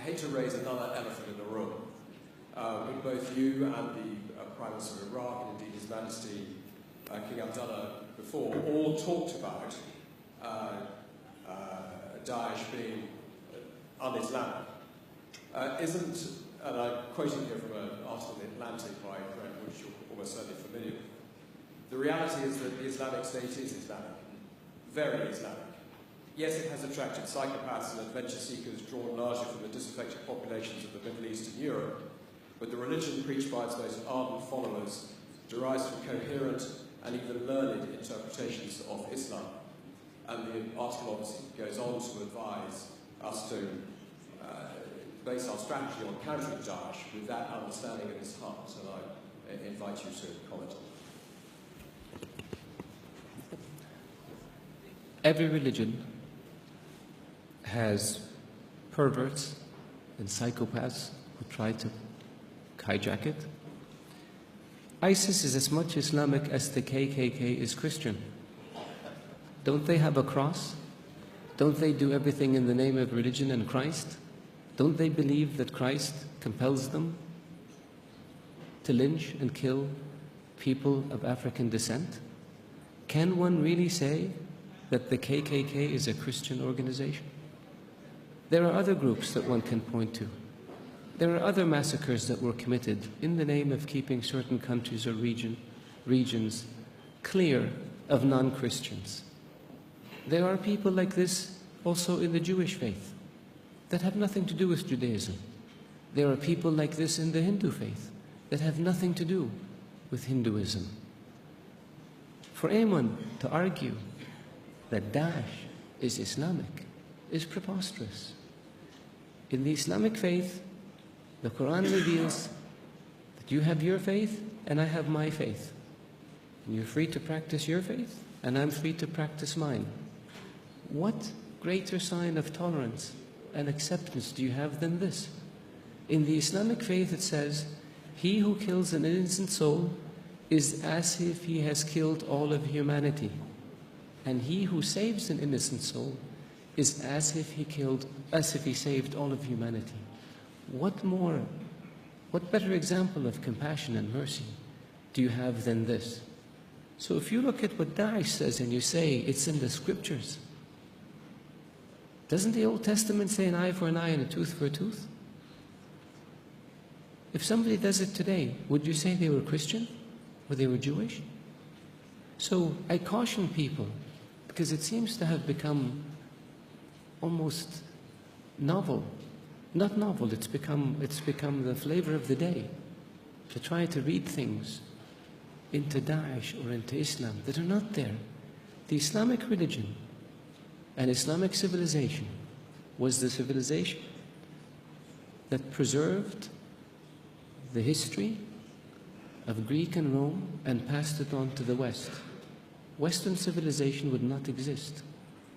hate to raise another elephant in the room, but both you and the Prime Minister of Iraq, and indeed His Majesty King Abdullah before, all talked about Daesh being un-Islamic. And I'm quoting here from an article in The Atlantic by a friend, which you're almost certainly familiar with. The reality is that the Islamic State is Islamic, very Islamic. Yes, it has attracted psychopaths and adventure seekers drawn largely from the disaffected populations of the Middle East and Europe, but the religion preached by its most ardent followers derives from coherent and even learned interpretations of Islam. And the article obviously goes on to advise us to base our strategy on countering Daesh with that understanding in its heart, and I invite you to comment on that. Every religion has perverts and psychopaths who try to hijack it. ISIS is as much Islamic as the KKK is Christian. Don't they have a cross? Don't they do everything in the name of religion and Christ? Don't they believe that Christ compels them to lynch and kill people of African descent? Can one really say that the KKK is a Christian organization? There are other groups that one can point to. There are other massacres that were committed in the name of keeping certain countries or regions clear of non-Christians. There are people like this also in the Jewish faith that have nothing to do with Judaism. There are people like this in the Hindu faith that have nothing to do with Hinduism. For anyone to argue that Daesh is Islamic is preposterous. In the Islamic faith, the Quran reveals that you have your faith and I have my faith. And you're free to practice your faith and I'm free to practice mine. What greater sign of tolerance and acceptance do you have than this? In the Islamic faith it says, he who kills an innocent soul is as if he has killed all of humanity. And he who saves an innocent soul is as if he saved all of humanity. What better example of compassion and mercy do you have than this? So if you look at what Daesh says and you say it's in the scriptures, doesn't the Old Testament say an eye for an eye and a tooth for a tooth? If somebody does it today, would you say they were Christian or they were Jewish? So I caution people, because it seems to have become almost novel. Not novel, it's become the flavor of the day to try to read things into Daesh or into Islam that are not there. The Islamic religion and Islamic civilization was the civilization that preserved the history of Greek and Rome and passed it on to the West. Western civilization would not exist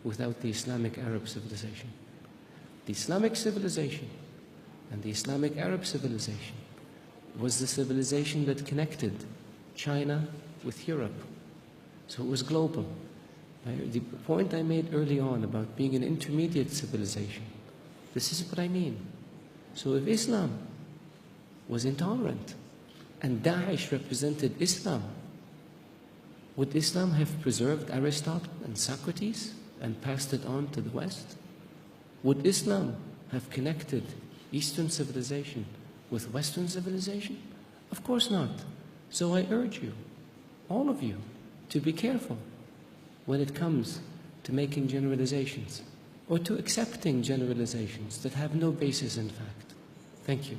without the Islamic Arab civilization. The Islamic civilization and the Islamic Arab civilization was the civilization that connected China with Europe. So it was global. The point I made early on about being an intermediate civilization, this is what I mean. So if Islam was intolerant and Daesh represented Islam, would Islam have preserved Aristotle and Socrates and passed it on to the West? Would Islam have connected Eastern civilization with Western civilization? Of course not. So I urge you, all of you, to be careful when it comes to making generalizations or to accepting generalizations that have no basis in fact. Thank you.